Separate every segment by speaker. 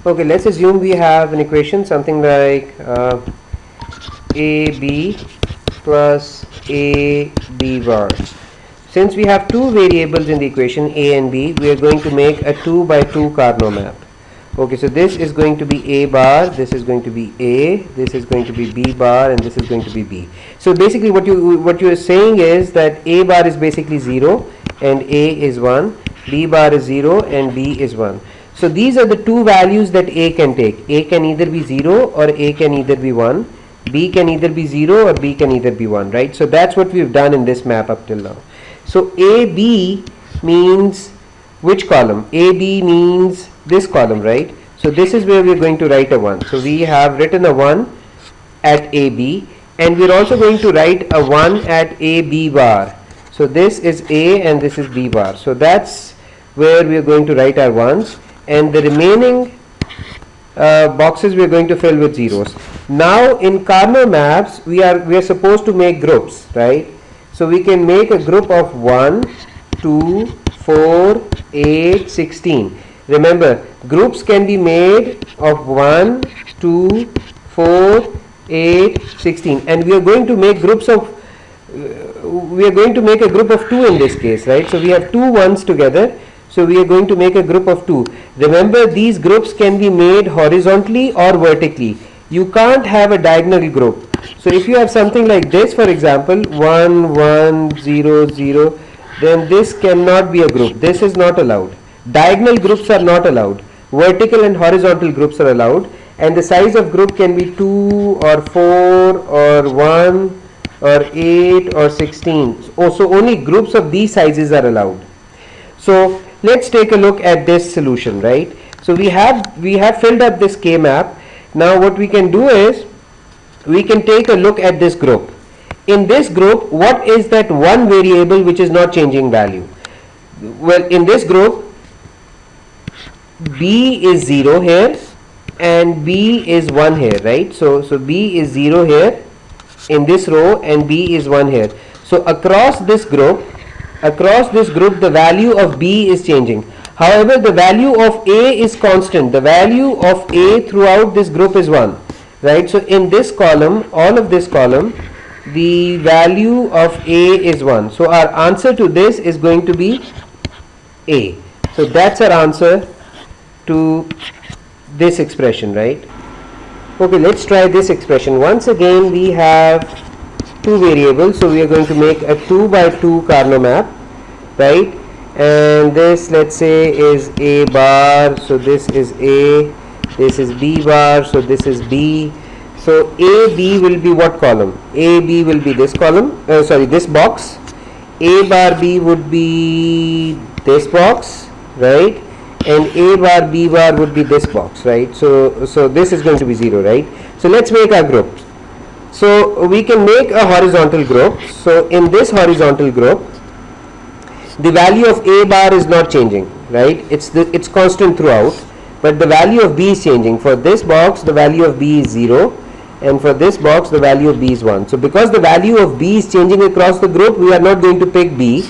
Speaker 1: Okay, let's assume we have an equation something like AB plus AB bar. Since we have two variables in the equation A and B, we are going to make a 2 by 2 Karnaugh map. Okay, so this is going to be A bar, this is going to be A, this is going to be B bar, and this is going to be B. So basically what you are saying is that A bar is basically 0 and A is 1, B bar is 0 and B is 1. So these are the two values that A can take. A can either be 0 or A can either be 1. B can either be 0 or B can either be 1, right? So that's what we've done in this map up till now. So AB means which column? AB means this column, right? So this is where we're going to write a 1. So we have written a 1 at AB, and we're also going to write a 1 at AB bar. So this is A and this is B bar. So that's where we're going to write our 1s, and the remaining boxes we're going to fill with zeros. Now in Karnaugh maps we are supposed to make groups, right? So we can make a group of 1, 2, 4, 8, 16. Remember, groups can be made of 1, 2, 4, 8, 16, and we are going to make groups of we are going to make a group of 2 in this case, right? So we have two ones together, so we are going to make a group of 2. Remember, these groups can be made horizontally or vertically. You can't have a diagonal group. So if you have something like this, for example, 1, 1, 0, 0, then this cannot be a group. This is not allowed. Diagonal groups are not allowed. Vertical and horizontal groups are allowed, and the size of group can be 2 or 4 or 1 or 8 or 16. So only groups of these sizes are allowed. So let's take a look at this solution, right? So we have filled up this K map. Now what we can do is we can take a look at this group. In this group, what is that one variable which is not changing value? Well, in this group, B is 0 here and B is 1 here, right? So B is 0 here in this row and B is 1 here. So across this group the value of B is changing. However, the value of A is constant. The value of A throughout this group is 1, right? So in this column, all of this column, the value of A is 1. So our answer to this is going to be A. So that's our answer to this expression, right? Okay, let's try this expression. Once again, we have two variables, so we are going to make a 2 by 2 Karnaugh map, right? And this, let's say, is A bar, so this is A, this is B bar, so this is B. So AB will be what column? AB will be this column, this box. A bar B would be this box, right? And A bar B bar would be this box, right? So this is going to be 0, right? So let's make our group. So we can make a horizontal group. So in this horizontal group, the value of A bar is not changing, right? It's constant throughout, but the value of B is changing. For this box, the value of B is 0, and for this box, the value of B is 1. So because the value of B is changing across the group, we are not going to pick B,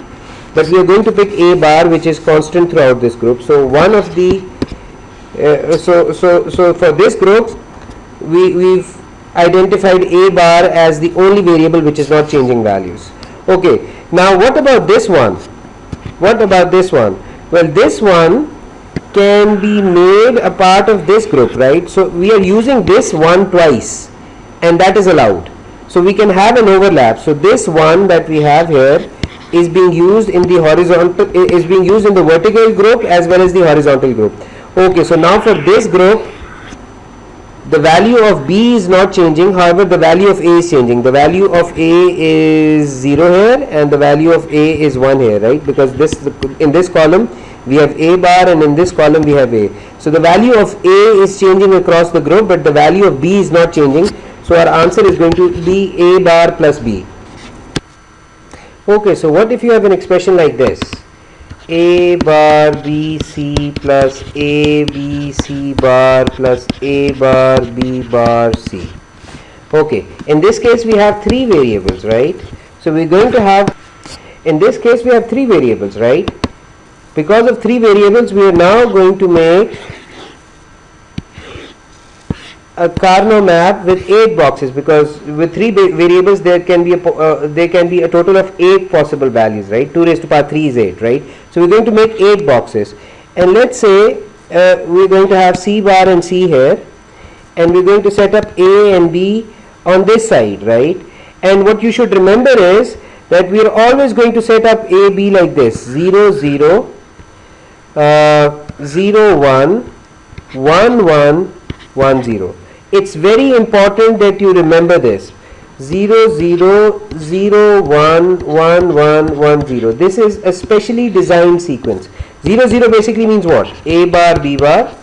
Speaker 1: but we are going to pick A bar, which is constant throughout this group. So one of the so for this group, we've identified A bar as the only variable which is not changing values. Okay, now what about this one? What about this one? Well, this one can be made a part of this group, right? So we are using this one twice, and that is allowed. So we can have an overlap. So this one that we have here is being used in the horizontal, is being used in the vertical group as well as the horizontal group. Okay, so now for this group, the value of B is not changing, however the value of A is changing. The value of A is 0 here and the value of A is 1 here, right? Because in this column we have A bar and in this column we have A. So the value of A is changing across the group, but the value of B is not changing. So our answer is going to be A bar plus B. Okay, so what if you have an expression like this? A bar B C plus A B C bar plus A bar B bar C. Okay, in this case we have three variables, right? So we're going to have, in this case we have three variables, right? Because of three variables, we are now going to make a Karnaugh map with 8 boxes, because with 3 variables there can be a total of 8 possible values, right? 2 raised to power 3 is 8, right? So we're going to make 8 boxes, and let's say we're going to have C bar and C here, and we're going to set up A and B on this side, right? And what you should remember is that we are always going to set up A, B like this: 0, 0, 0, 1, 1, 1, 1, 0. It's very important that you remember this: 0, 0, 0, 1, 1, 1, 1, 0. This is a specially designed sequence. 0, 0 basically means what? A bar, B bar.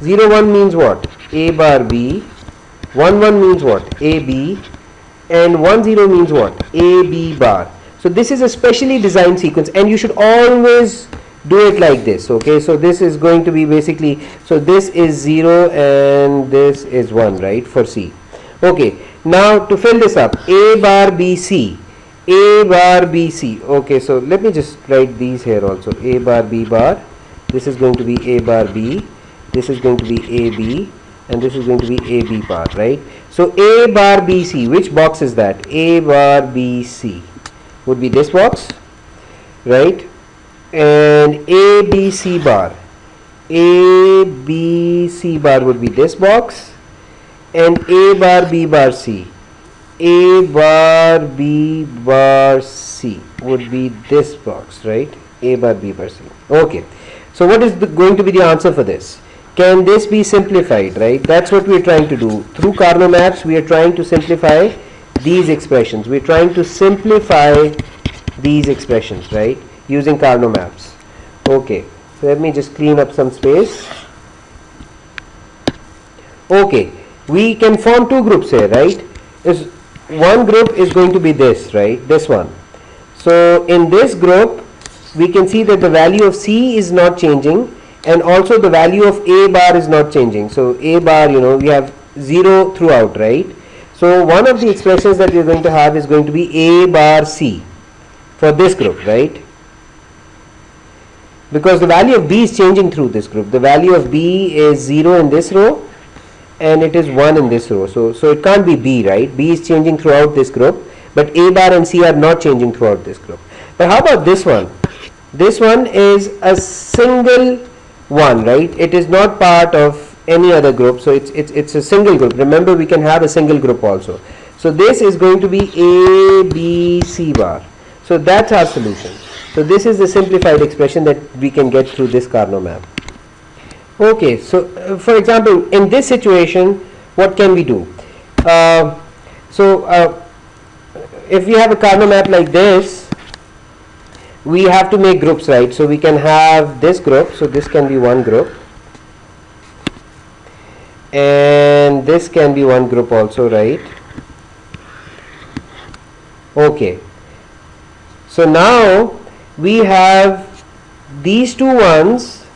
Speaker 1: 0, 1 means what? A bar, B. 1, 1 means what? A, B. And 1, 0 means what? A, B bar. So this is a specially designed sequence, and you should always do it like this. Okay, so this is going to be basically, so this is 0 and this is 1, right, for C. Okay, now to fill this up: A bar, B, C. A bar, B, C. Okay, so let me just write these here also: A bar, B bar. This is going to be A bar, B. This is going to be A, B, and this is going to be A, B bar, right? So A bar, B, C, which box is that? A bar, B, C would be this box, right? And A, B, C bar, A, B, C bar would be this box, and A bar, B bar, C, A bar, B bar, C would be this box, right? A bar, B bar, C. Okay, so what is going to be the answer for this? Can this be simplified, right? That's what we're trying to do. Through Karnaugh maps, we are trying to simplify these expressions. We're trying to simplify these expressions, right, using Karnaugh maps. Okay, so let me just clean up some space. Okay, we can form two groups here, right? One group is going to be this, right, this one. So in this group, we can see that the value of C is not changing, and also the value of A bar is not changing. So A bar, we have 0 throughout, right? So one of the expressions that we're going to have is going to be A bar C for this group, right? Because the value of B is changing through this group. The value of B is 0 in this row, and it is 1 in this row. So it can't be B, right? B is changing throughout this group, but A bar and C are not changing throughout this group. But how about this one? This one is a single one, right? It is not part of any other group, so it's a single group. Remember, we can have a single group also. So this is going to be A, B, C bar. So that's our solution. So this is the simplified expression that we can get through this Karnaugh map. Okay, so for example, in this situation, what can we do? If we have a Karnaugh map like this, we have to make groups, right? So we can have this group, so this can be one group, and this can be one group also, right? Okay, so now we have these two ones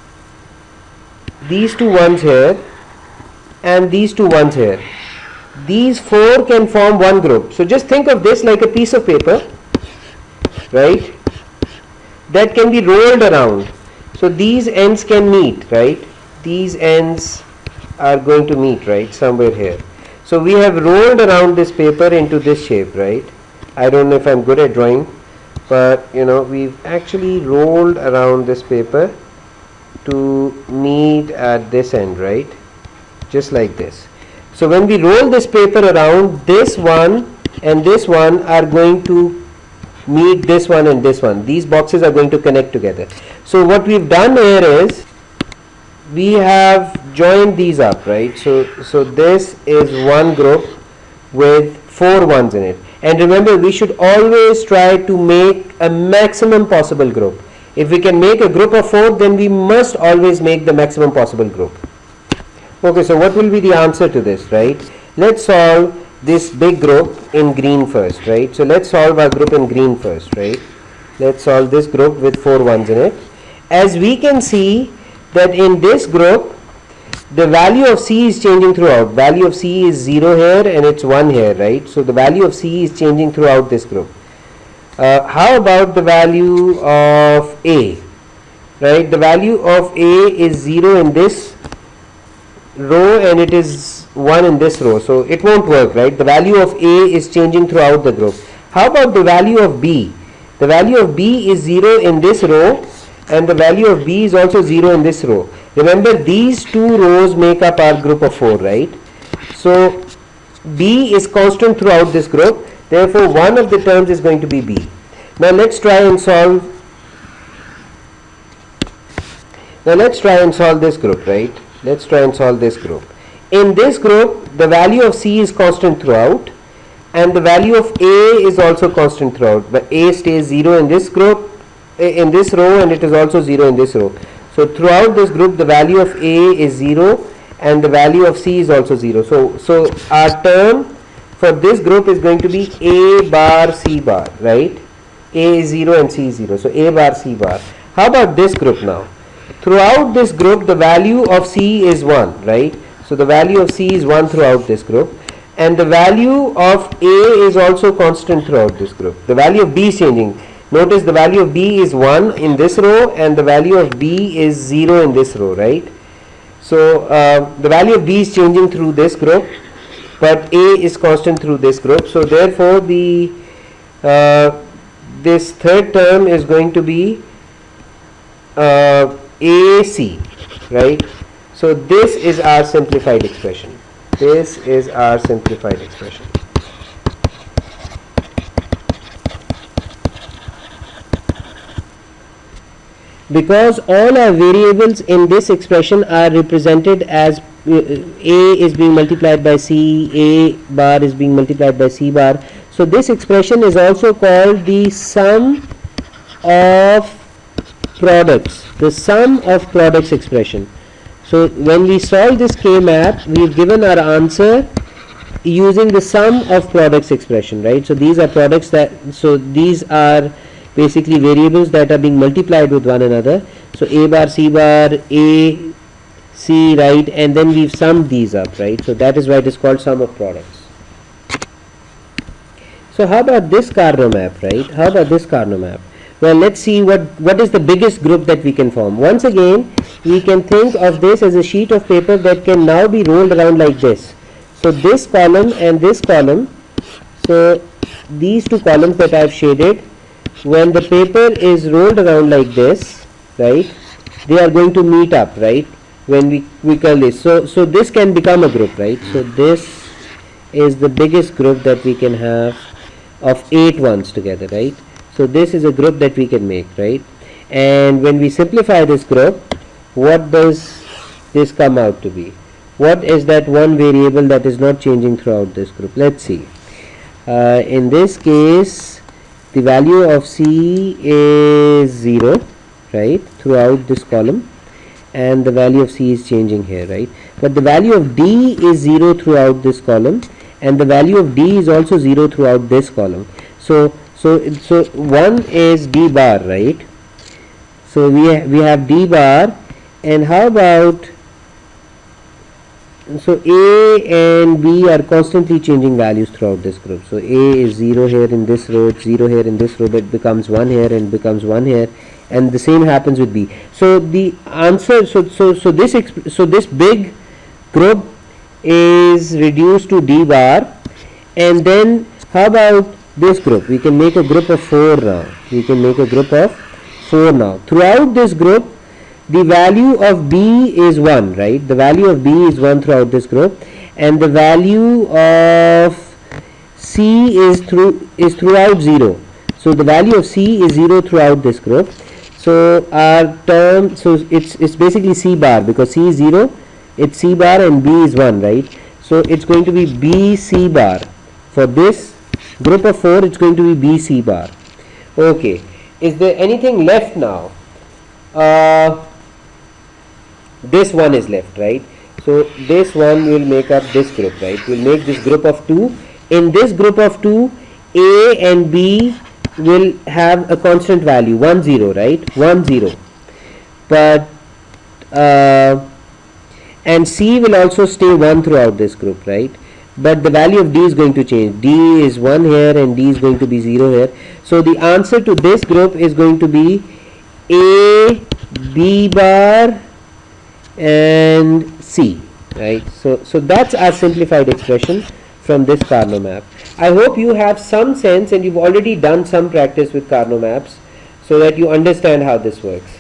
Speaker 1: here, and these two ones here. These four can form one group. So just think of this like a piece of paper, right, that can be rolled around. So these ends can meet, right? These ends are going to meet, right, somewhere here. So we have rolled around this paper into this shape, right? I don't know if I'm good at drawing, but we've actually rolled around this paper to meet at this end, right? Just like this. So when we roll this paper around, this one and this one are going to meet this one and this one. These boxes are going to connect together. So what we've done here is we have joined these up, right? So this is one group with 4 ones in it. And remember, we should always try to make a maximum possible group. If we can make a group of 4, then we must always make the maximum possible group. Okay, so what will be the answer to this, right? Let's solve this big group in green first, right? So let's solve our group in green first, right? Let's solve this group with 4 ones in it. As we can see that in this group, the value of C is changing throughout. Value of C is 0 here and it's 1 here, right? So the value of C is changing throughout this group. How about the value of A, right? The value of A is 0 in this row and it is 1 in this row, so it won't work, right? The value of A is changing throughout the group. How about the value of B? The value of B is 0 in this row and the value of B is also 0 in this row. Remember, these two rows make up our group of 4, right? So B is constant throughout this group, therefore one of the terms is going to be B. Now let's try and solve this group, right? Let's try and solve this group. In this group, the value of C is constant throughout and the value of A is also constant throughout, but A stays 0 in this group, in this row, and it is also 0 in this row. So throughout this group, the value of A is 0 and the value of C is also 0. So our term for this group is going to be A bar C bar, right? A is 0 and C is 0. So A bar C bar. How about this group now? Throughout this group, the value of C is 1, right? So the value of C is 1 throughout this group. And the value of A is also constant throughout this group. The value of B is changing. Notice the value of B is 1 in this row and the value of B is 0 in this row, right? So the value of B is changing through this group, but A is constant through this group. So therefore the this third term is going to be AC, right? So this is our simplified expression. This is our simplified expression. Because all our variables in this expression are represented as A is being multiplied by C, A bar is being multiplied by C bar. So this expression is also called the sum of products, the sum of products expression. So when we solve this K map, we've given our answer using the sum of products expression, right? So these are products these are basically variables that are being multiplied with one another. So A bar, C bar, A, C, right? And then we've summed these up, right? So that is why it is called sum of products. So how about this Karnaugh map, right? How about this Karnaugh map? Well, let's see what is the biggest group that we can form. Once again, we can think of this as a sheet of paper that can now be rolled around like this. So this column and this column, so these two columns that I have shaded, when the paper is rolled around like this, right, they are going to meet up, right, when we curl this. So this can become a group, right? So this is the biggest group that we can have of 8 ones together, right? So this is a group that we can make, right? And when we simplify this group, what does this come out to be? What is that one variable that is not changing throughout this group? Let's see. In this case, the value of C is 0, right, throughout this column, and the value of C is changing here, right? But the value of D is 0 throughout this column, and the value of D is also 0 throughout this column. So one is D bar, right? So we have D bar, and how about, so A and B are constantly changing values throughout this group. So A is 0 here in this row, it's 0 here in this row, but it becomes 1 here and becomes 1 here, and the same happens with B. So the answer, so this big group is reduced to D bar, and then how about this group? We can make a group of 4 now. We can make a group of 4 now. Throughout this group, the value of B is 1, right? The value of B is 1 throughout this group, and the value of C is throughout 0. So the value of C is 0 throughout this group. So our term, so it's basically C bar, because C is 0, it's C bar, and B is 1, right? So it's going to be B C bar. For this group of 4, it's going to be B C bar. Okay, is there anything left now? This one is left, right? So this one will make up this group, right? We'll make this group of 2. In this group of 2, A and B will have a constant value, 1 0, right? 1 0. But and C will also stay 1 throughout this group, right? But the value of D is going to change. D is 1 here and D is going to be 0 here. So the answer to this group is going to be A, B bar and C. right? So that's our simplified expression from this Karnaugh map. I hope you have some sense and you've already done some practice with Karnaugh maps so that you understand how this works.